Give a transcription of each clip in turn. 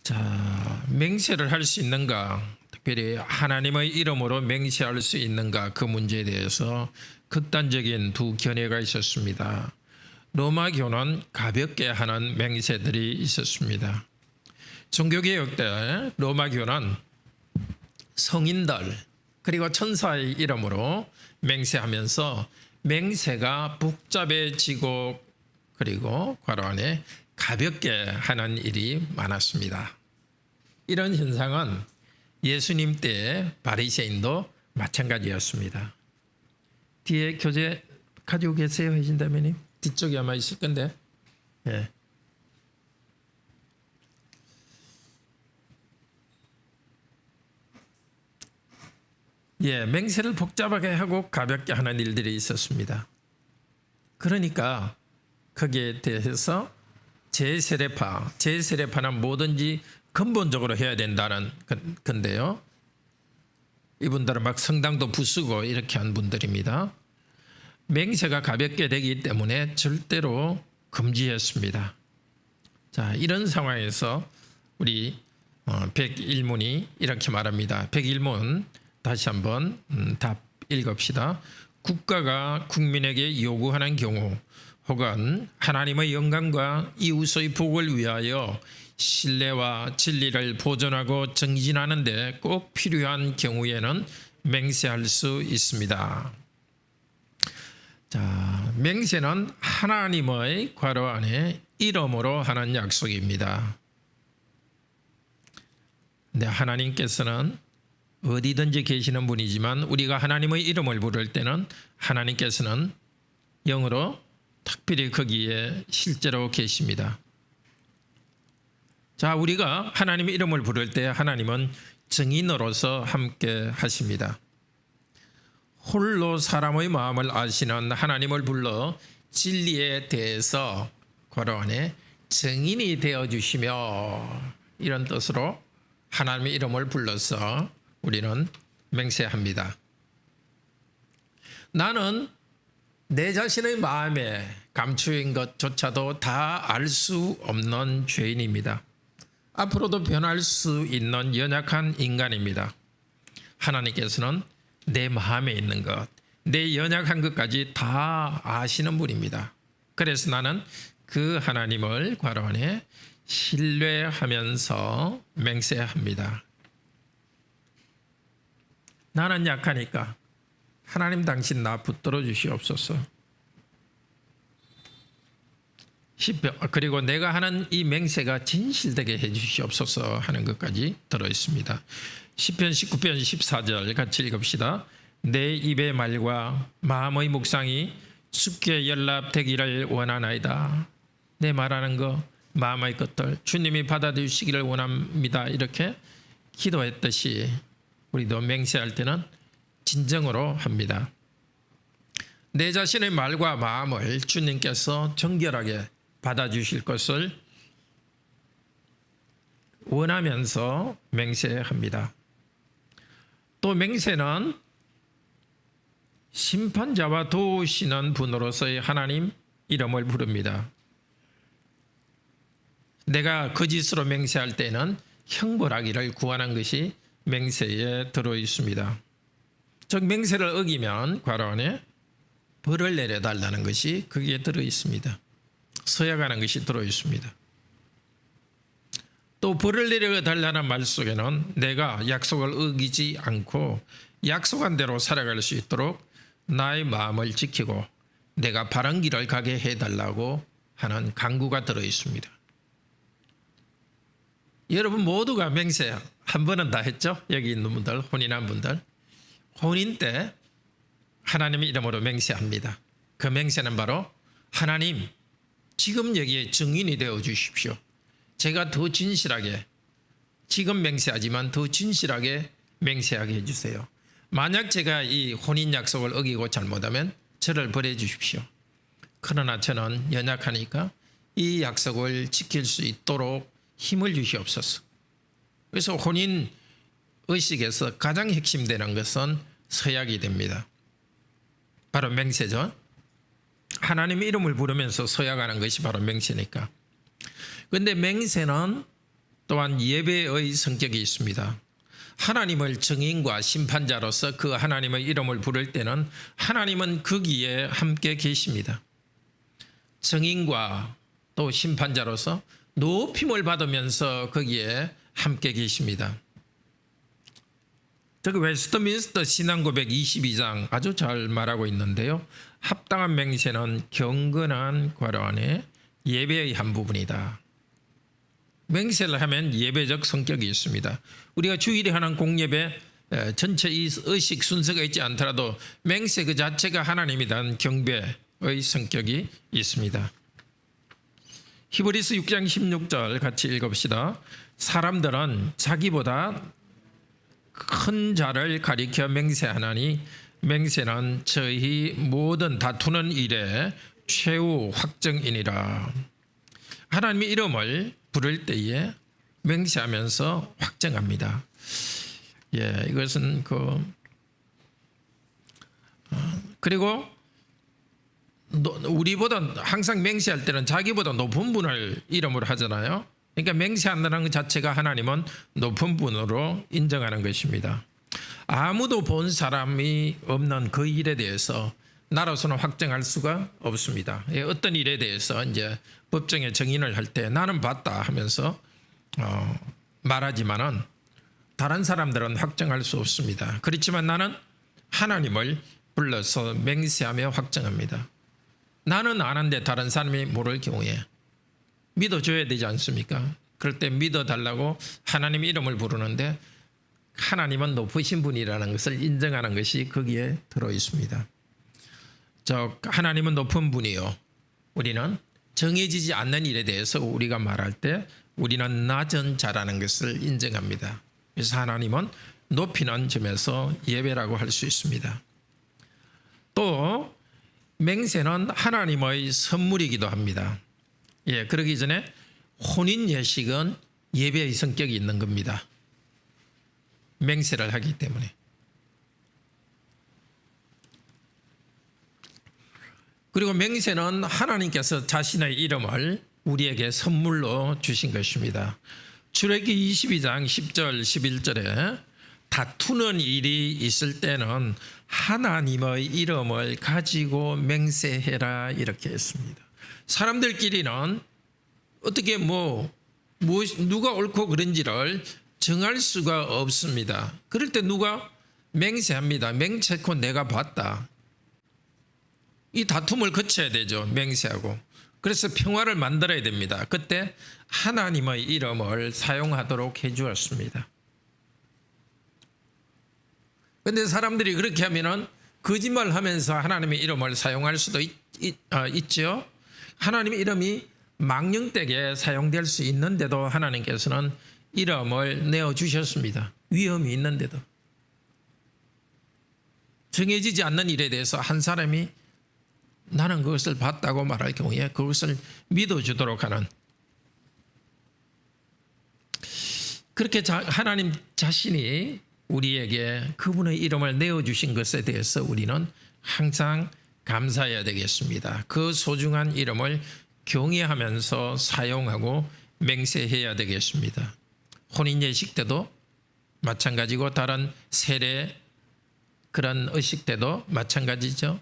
자, 맹세를 할 수 있는가? 특별히 하나님의 이름으로 맹세할 수 있는가? 그 문제에 대해서 극단적인 두 견해가 있었습니다. 로마교는 가볍게 하는 맹세들이 있었습니다. 종교개혁 때 로마교는 성인들 그리고 천사의 이름으로 맹세하면서 맹세가 복잡해지고 그리고 괄호 안에 가볍게 하는 일이 많았습니다. 이런 현상은 예수님 때의 바리새인도 마찬가지였습니다. 뒤에 교재 가지고 계세요? 해진다면님 뒤쪽에 아마 있을 건데. 예. 예, 맹세를 복잡하게 하고 가볍게 하는 일들이 있었습니다. 그러니까 거기에 대해서 제세례파는 뭐든지 근본적으로 해야 된다는 건데요. 이분들은 막 성당도 부수고 이렇게 한 분들입니다. 맹세가 가볍게 되기 때문에 절대로 금지했습니다. 자, 이런 상황에서 우리 101문이 이렇게 말합니다. 101문 다시 한번 답 읽읍시다. 국가가 국민에게 요구하는 경우 혹은 하나님의 영광과 이웃의 복을 위하여 신뢰와 진리를 보존하고 정진하는 데 꼭 필요한 경우에는 맹세할 수 있습니다. 자, 맹세는 하나님의 괄호 안에 이름으로 하는 약속입니다. 근데 하나님께서는 어디든지 계시는 분이지만 우리가 하나님의 이름을 부를 때는 하나님께서는 영으로 특별히 거기에 실제로 계십니다. 자, 우리가 하나님의 이름을 부를 때 하나님은 증인으로서 함께 하십니다. 홀로 사람의 마음을 아시는 하나님을 불러 진리에 대해서 괄호 안에 증인이 되어주시며 이런 뜻으로 하나님의 이름을 불러서 우리는 맹세합니다. 나는 내 자신의 마음에 감추인 것조차도 다 알 수 없는 죄인입니다. 앞으로도 변할 수 있는 연약한 인간입니다. 하나님께서는 내 마음에 있는 것, 내 연약한 것까지 다 아시는 분입니다. 그래서 나는 그 하나님을 괄호 안에 신뢰하면서 맹세합니다. 나는 약하니까 하나님 당신 나 붙들어 주시옵소서. 그리고 내가 하는 이 맹세가 진실되게 해 주시옵소서 하는 것까지 들어있습니다. 시편 19편 14절 같이 읽읍시다. 내 입의 말과 마음의 묵상이 쉽게 연락되기를 원하나이다. 내 말하는 거 마음의 것들 주님이 받아주시기를 원합니다. 이렇게 기도했듯이 우리도 맹세할 때는 진정으로 합니다. 내 자신의 말과 마음을 주님께서 정결하게 받아주실 것을 원하면서 맹세합니다. 또 맹세는 심판자와 도우시는 분으로서의 하나님 이름을 부릅니다. 내가 거짓으로 맹세할 때는 형벌하기를 구하는 것이 맹세에 들어있습니다. 즉 맹세를 어기면 괄호 안에 벌을 내려달라는 것이 거기에 들어있습니다. 서약하는 것이 들어있습니다. 또 벌을 내려달라는 말 속에는 내가 약속을 어기지 않고 약속한 대로 살아갈 수 있도록 나의 마음을 지키고 내가 바른 길을 가게 해달라고 하는 강구가 들어있습니다. 여러분 모두가 맹세 한 번은 다 했죠? 여기 있는 분들, 혼인한 분들. 혼인 때 하나님의 이름으로 맹세합니다. 그 맹세는 바로 하나님 지금 여기에 증인이 되어 주십시오. 제가 더 진실하게 지금 맹세하지만 더 진실하게 맹세하게 해주세요. 만약 제가 이 혼인 약속을 어기고 잘못하면 저를 벌해 주십시오. 그러나 저는 연약하니까 이 약속을 지킬 수 있도록 힘을 주시옵소서. 그래서 혼인 의식에서 가장 핵심되는 것은 서약이 됩니다. 바로 맹세죠. 하나님의 이름을 부르면서 서약하는 것이 바로 맹세니까. 그런데 맹세는 또한 예배의 성격이 있습니다. 하나님을 증인과 심판자로서 그 하나님의 이름을 부를 때는 하나님은 거기에 함께 계십니다. 증인과 또 심판자로서 높임을 받으면서 거기에 함께 계십니다. 저기 웨스트민스터 신앙고백 22장 아주 잘 말하고 있는데요. 합당한 맹세는 경건한 관원의 예배의 한 부분이다. 맹세를 하면 예배적 성격이 있습니다. 우리가 주일에 하는 공예배 전체 이 의식 순서가 있지 않더라도 맹세 그 자체가 하나님에 대한 경배의 성격이 있습니다. 히브리서 6장 16절 같이 읽읍시다. 사람들은 자기보다 큰 자를 가리켜 맹세하나니 맹세는 저희 모든 다투는 일에 최후 확정이니라. 하나님의 이름을 부를 때에 맹세하면서 확정합니다. 예, 이것은 그리고 우리보다 항상 맹세할 때는 자기보다 높은 분을 이름으로 하잖아요. 그러니까 맹세한다는 것 자체가 하나님은 높은 분으로 인정하는 것입니다. 아무도 본 사람이 없는 그 일에 대해서 나로서는 확정할 수가 없습니다. 어떤 일에 대해서 이제 법정에 증인을 할 때 나는 봤다 하면서 말하지만은 다른 사람들은 확정할 수 없습니다. 그렇지만 나는 하나님을 불러서 맹세하며 확정합니다. 나는 아는데 다른 사람이 모를 경우에 믿어줘야 되지 않습니까? 그럴 때 믿어달라고 하나님의 이름을 부르는데 하나님은 높으신 분이라는 것을 인정하는 것이 거기에 들어있습니다. 하나님은 높은 분이요. 우리는 정해지지 않는 일에 대해서 우리가 말할 때 우리는 낮은 자라는 것을 인정합니다. 그래서 하나님은 높이는 점에서 예배라고 할 수 있습니다. 또 맹세는 하나님의 선물이기도 합니다. 예, 그러기 전에 혼인 예식은 예배의 성격이 있는 겁니다. 맹세를 하기 때문에. 그리고 맹세는 하나님께서 자신의 이름을 우리에게 선물로 주신 것입니다. 출애굽기 22장 10절 11절에 다투는 일이 있을 때는 하나님의 이름을 가지고 맹세해라 이렇게 했습니다. 사람들끼리는 어떻게 누가 옳고 그른지를 정할 수가 없습니다. 그럴 때 누가 맹세합니다. 맹세코 내가 봤다. 이 다툼을 거쳐야 되죠. 맹세하고. 그래서 평화를 만들어야 됩니다. 그때 하나님의 이름을 사용하도록 해 주었습니다. 그런데 사람들이 그렇게 하면은 거짓말하면서 하나님의 이름을 사용할 수도 있죠. 하나님의 이름이 망령되게 사용될 수 있는데도 하나님께서는 이름을 내어주셨습니다. 위험이 있는데도. 정해지지 않는 일에 대해서 한 사람이 나는 그것을 봤다고 말할 경우에 그것을 믿어주도록 하는, 그렇게 하나님 자신이 우리에게 그분의 이름을 내어주신 것에 대해서 우리는 항상 감사해야 되겠습니다. 그 소중한 이름을 경외하면서 사용하고 맹세해야 되겠습니다. 혼인예식 때도 마찬가지고 다른 세례 그런 의식 때도 마찬가지죠.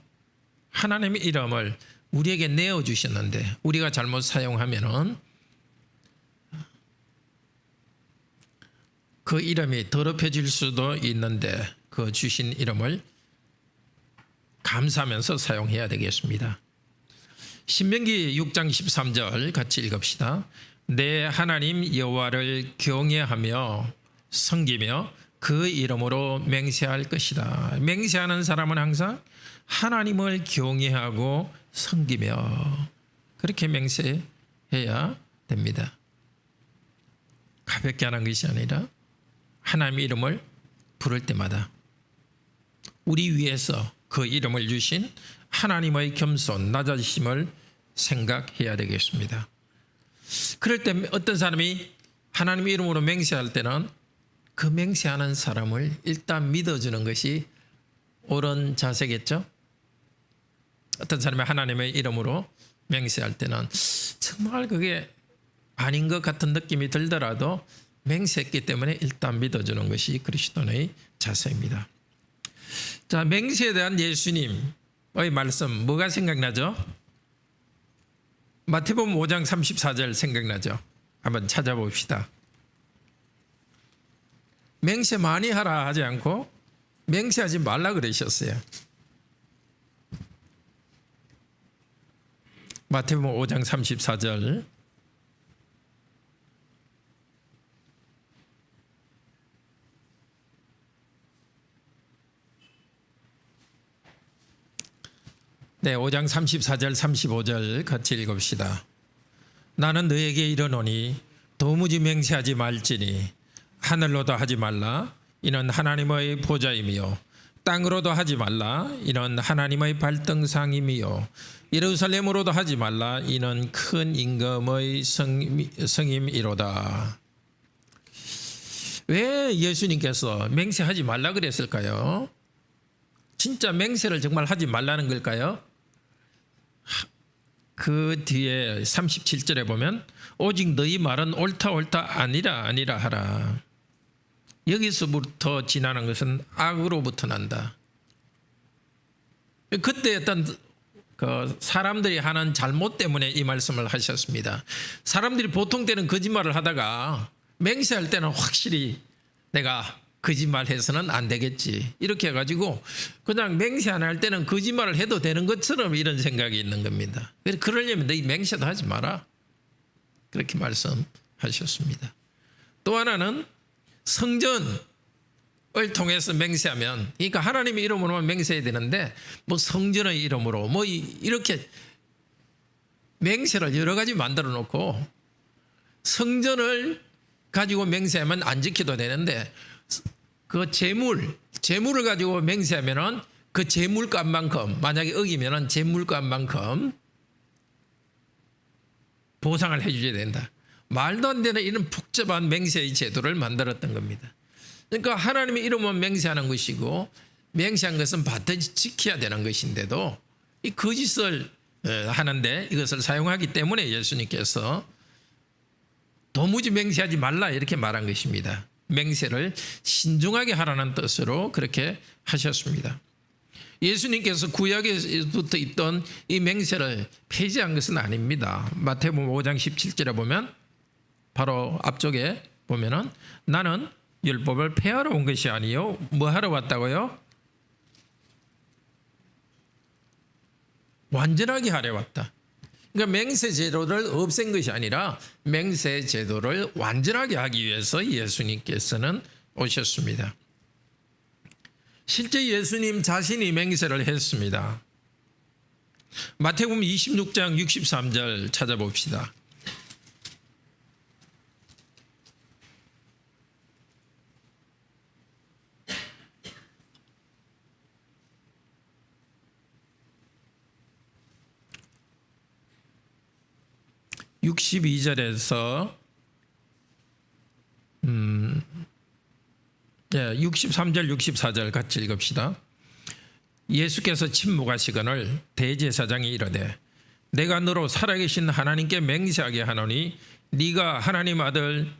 하나님의 이름을 우리에게 내어주셨는데 우리가 잘못 사용하면은 그 이름이 더럽혀질 수도 있는데 그 주신 이름을 감사하면서 사용해야 되겠습니다. 신명기 6장 13절 같이 읽읍시다. 내 하나님 여호와를 경외하며 섬기며 그 이름으로 맹세할 것이다. 맹세하는 사람은 항상 하나님을 경외하고 섬기며 그렇게 맹세해야 됩니다. 가볍게 하는 것이 아니라 하나님의 이름을 부를 때마다 우리 위해서 그 이름을 주신 하나님의 겸손, 낮아지심을 생각해야 되겠습니다. 그럴 때 어떤 사람이 하나님의 이름으로 맹세할 때는 그 맹세하는 사람을 일단 믿어주는 것이 옳은 자세겠죠. 어떤 사람이 하나님의 이름으로 맹세할 때는 정말 그게 아닌 것 같은 느낌이 들더라도 맹세했기 때문에 일단 믿어주는 것이 그리스도인의 자세입니다. 자, 맹세에 대한 예수님의 말씀 뭐가 생각나죠? 마태복음 5장 34절 생각나죠? 한번 찾아봅시다. 맹세 많이 하라 하지 않고 맹세하지 말라 그러셨어요. 마태복음 5장 34절. 네, 5장 34절 35절 같이 읽읍시다. 나는 너에게 이르노니 도무지 맹세하지 말지니 하늘로도 하지 말라 이는 하나님의 보좌이며 땅으로도 하지 말라 이는 하나님의 발등상이며 예루살렘으로도 하지 말라 이는 큰 임금의 성임이로다. 왜 예수님께서 맹세하지 말라 그랬을까요? 진짜 맹세를 정말 하지 말라는 걸까요? 그 뒤에 37절에 보면 오직 너희 말은 옳다 옳다 아니라 아니라 하라. 여기서부터 지나는 것은 악으로부터 난다. 그때 어떤 그 사람들이 하는 잘못 때문에 이 말씀을 하셨습니다. 사람들이 보통 때는 거짓말을 하다가 맹세할 때는 확실히 내가 거짓말해서는 안 되겠지 이렇게 해가지고 그냥 맹세 안 할 때는 거짓말을 해도 되는 것처럼 이런 생각이 있는 겁니다. 그러려면 너희 맹세도 하지 마라 그렇게 말씀하셨습니다. 또 하나는 성전을 통해서 맹세하면, 그러니까 하나님의 이름으로만 맹세해야 되는데 뭐 성전의 이름으로 뭐 이렇게 맹세를 여러 가지 만들어 놓고 성전을 가지고 맹세하면 안 지켜도 되는데 그 재물을 가지고 맹세하면은 그 재물값만큼 만약에 어기면은 재물값만큼 보상을 해줘야 된다. 말도 안 되는 이런 복잡한 맹세의 제도를 만들었던 겁니다. 그러니까 하나님의 이름은 맹세하는 것이고 맹세한 것은 반드시 지켜야 되는 것인데도 이 거짓을 하는데 이것을 사용하기 때문에 예수님께서 도무지 맹세하지 말라 이렇게 말한 것입니다. 맹세를 신중하게 하라는 뜻으로 그렇게 하셨습니다. 예수님께서 구약에부터 있던 이 맹세를 폐지한 것은 아닙니다. 마태복음 5장 17절에 보면 바로 앞쪽에 보면은 나는 율법을 폐하러 온 것이 아니요 뭐 하러 왔다고요? 완전하게 하려 왔다. 그러니까 맹세 제도를 없앤 것이 아니라 맹세 제도를 완전하게 하기 위해서 예수님께서는 오셨습니다. 실제 예수님 자신이 맹세를 했습니다. 마태복음 26장 63절 찾아봅시다. (62절에서) 63절 64절 같이 읽읍시다. 예수께서 침묵하시거늘 대제사장이 이르되 내가 너로 살아계신 하나님께 맹세하게 하노니 네가 하나님 아들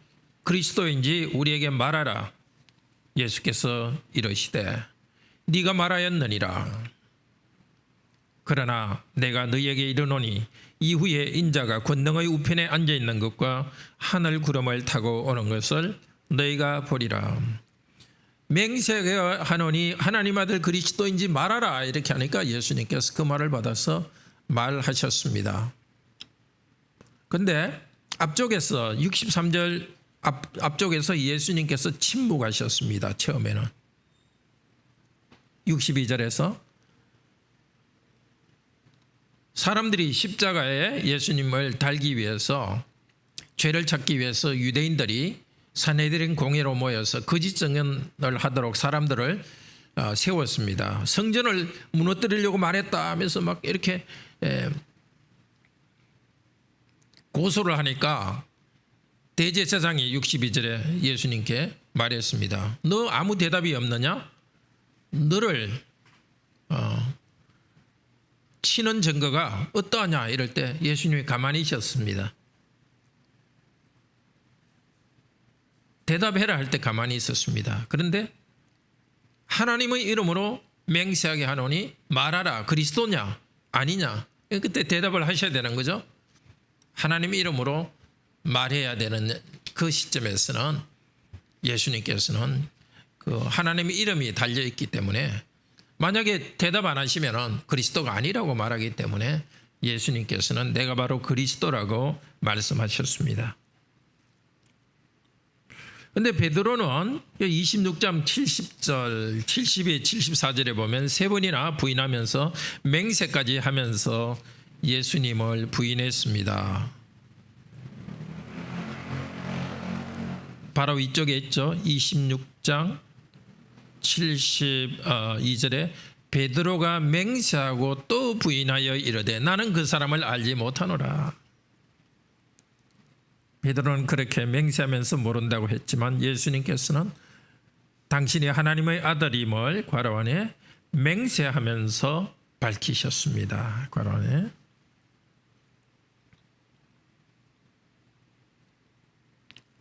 그리스도인지 우리에게 말하라. 예수께서 이르시되 네가 말하였느니라. 그러나 내가 너희에게 이르노니 이후에 인자가 권능의 우편에 앉아있는 것과 하늘 구름을 타고 오는 것을 너희가 보리라. 맹세하노니 하나님 아들 그리스도인지 말하라 이렇게 하니까 예수님께서 그 말을 받아서 말하셨습니다. 그런데 앞쪽에서 63절 앞쪽에서 예수님께서 침묵하셨습니다. 처음에는 62절에서 사람들이 십자가에 예수님을 달기 위해서 죄를 찾기 위해서 유대인들이 산헤드린 공회로 모여서 거짓 증언을 하도록 사람들을 세웠습니다. 성전을 무너뜨리려고 말했다 하면서 막 이렇게 고소를 하니까 대제사장이 62절에 예수님께 말했습니다. 너 아무 대답이 없느냐? 너를 치는 증거가 어떠하냐 이럴 때 예수님이 가만히 있었습니다. 대답해라 할 때 가만히 있었습니다. 그런데 하나님의 이름으로 맹세하게 하노니 말하라, 그리스도냐 아니냐. 그때 대답을 하셔야 되는 거죠. 하나님 이름으로 말해야 되는 그 시점에서는 예수님께서는 그 하나님의 이름이 달려있기 때문에 만약에 대답 안 하시면 그리스도가 아니라고 말하기 때문에 예수님께서는 내가 바로 그리스도라고 말씀하셨습니다. 그런데 베드로는 26장 70절, 72, 74절에 보면 세 번이나 부인하면서 맹세까지 하면서 예수님을 부인했습니다. 바로 이쪽에 있죠. 26장 72절에 베드로가 맹세하고 또 부인하여 이르되 나는 그 사람을 알지 못하노라. 베드로는 그렇게 맹세하면서 모른다고 했지만 예수님께서는 당신이 하나님의 아들임을 괄호 안에 맹세하면서 밝히셨습니다. 괄호 안에.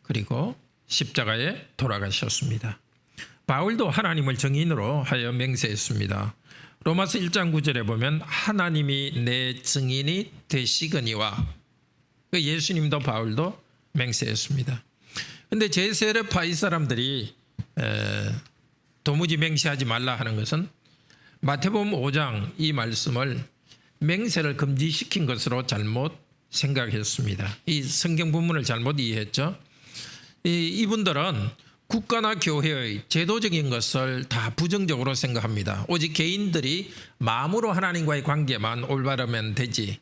그리고 십자가에 돌아가셨습니다. 바울도 하나님을 증인으로 하여 맹세했습니다. 로마서 1장 9절에 보면 하나님이 내 증인이 되시거니와, 예수님도 바울도 맹세했습니다. 그런데 제세례파 이 사람들이 도무지 맹세하지 말라 하는 것은 마태복음 5장 이 말씀을 맹세를 금지시킨 것으로 잘못 생각했습니다. 이 성경 본문을 잘못 이해했죠. 이분들은 국가나 교회의 제도적인 것을 다 부정적으로 생각합니다. 오직 개인들이 마음으로 하나님과의 관계만 올바르면 되지,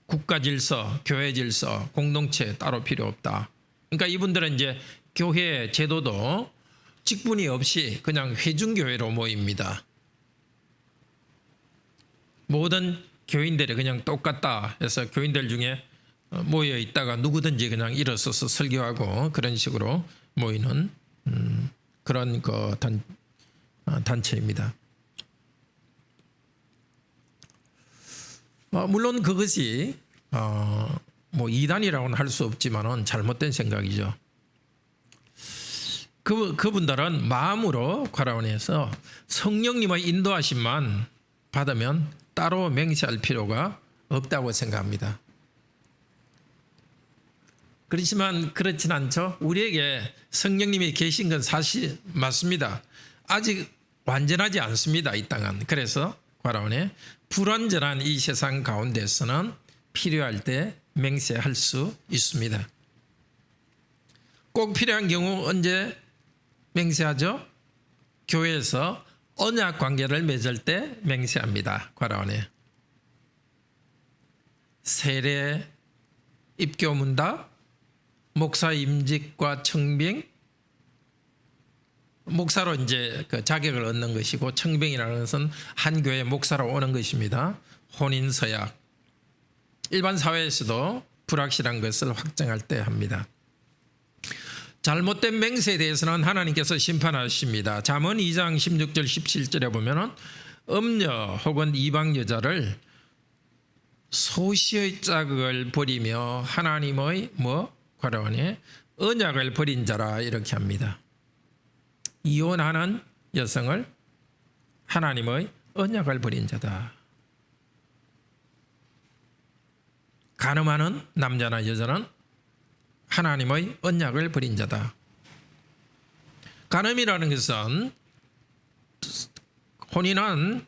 국가 질서, 교회 질서, 공동체 따로 필요 없다. 그러니까 이분들은 이제 교회 제도도 직분이 없이 그냥 회중교회로 모입니다. 모든 교인들이 그냥 똑같다 해서 교인들 중에 모여 있다가 누구든지 그냥 일어서서 설교하고 그런 식으로 모이는 그런 단체입니다. 물론 그것이 뭐 이단이라고는 할 수 없지만은 잘못된 생각이죠. 그분들은 마음으로 괄호원에서 성령님의 인도하심만 받으면 따로 맹세할 필요가 없다고 생각합니다. 그렇지만 그렇진 않죠. 우리에게 성령님이 계신 건 사실 맞습니다. 아직 완전하지 않습니다, 이 땅은. 그래서 괄호원에 불완전한 이 세상 가운데서는 필요할 때 맹세할 수 있습니다. 꼭 필요한 경우 언제 맹세하죠? 교회에서 언약 관계를 맺을 때 맹세합니다. 괄호원에 세례, 입교문답, 목사 임직과 청빙, 목사로 이제 그 자격을 얻는 것이고, 청빙이라는 것은 한 교회 목사로 오는 것입니다. 혼인 서약, 일반 사회에서도 불확실한 것을 확정할 때 합니다. 잘못된 맹세에 대해서는 하나님께서 심판하십니다. 잠언 2장 16절 17절에 보면은 음녀 혹은 이방 여자를 소시의 자극을 버리며 하나님의 괄호원에 언약을 버린 자라 이렇게 합니다. 이혼하는 여성을 하나님의 언약을 버린 자다. 간음하는 남자나 여자는 하나님의 언약을 버린 자다. 간음이라는 것은 혼인은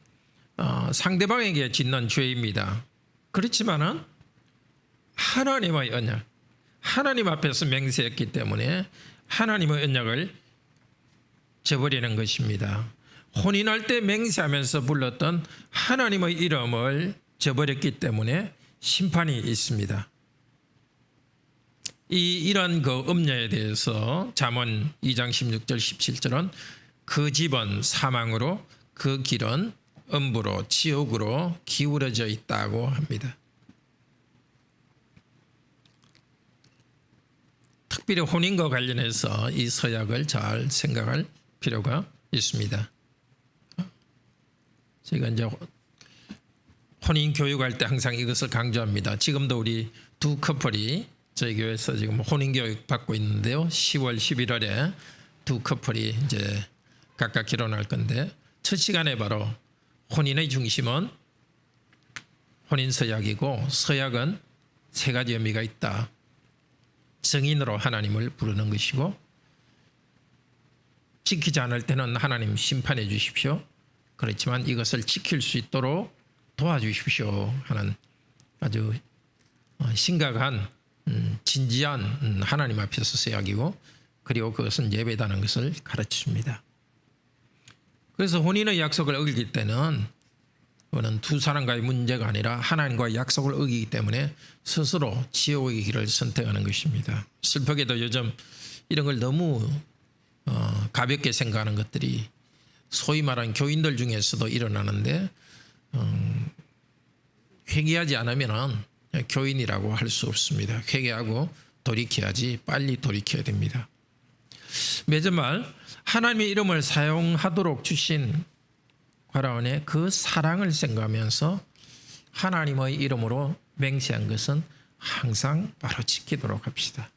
상대방에게 짓는 죄입니다. 그렇지만은 하나님의 언약, 하나님 앞에서 맹세했기 때문에 하나님의 언약을 저버리는 것입니다. 혼인할 때 맹세하면서 불렀던 하나님의 이름을 저버렸기 때문에 심판이 있습니다. 이런 그 음녀에 대해서 잠언 2장 16절 17절은 그 집은 사망으로 그 길은 음부로 지옥으로 기울어져 있다고 합니다. 특별히 혼인과 관련해서 이 서약을 잘 생각할 필요가 있습니다. 제가 이제 혼인 교육할 때 항상 이것을 강조합니다. 지금도 우리 두 커플이 저희 교회에서 지금 혼인 교육 받고 있는데요. 10월, 11월에 두 커플이 이제 각각 결혼할 건데 첫 시간에 바로 혼인의 중심은 혼인 서약이고 서약은 세 가지 의미가 있다. 증인으로 하나님을 부르는 것이고 지키지 않을 때는 하나님 심판해 주십시오. 그렇지만 이것을 지킬 수 있도록 도와주십시오 하는 아주 심각한 진지한 하나님 앞에서 서약이고 그리고 그것은 예배다는 것을 가르쳐줍니다. 그래서 혼인의 약속을 어기기 때는 그거는 두 사람과의 문제가 아니라 하나님과의 약속을 어기기 때문에 스스로 지옥의 길을 선택하는 것입니다. 슬프게도 요즘 이런 걸 너무 가볍게 생각하는 것들이 소위 말하는 교인들 중에서도 일어나는데 회개하지 않으면 교인이라고 할 수 없습니다. 회개하고 돌이켜야지 빨리 돌이켜야 됩니다. 매주말 하나님의 이름을 사용하도록 주신 과라원의 그 사랑을 생각하면서 하나님의 이름으로 맹세한 것은 항상 바로 지키도록 합시다.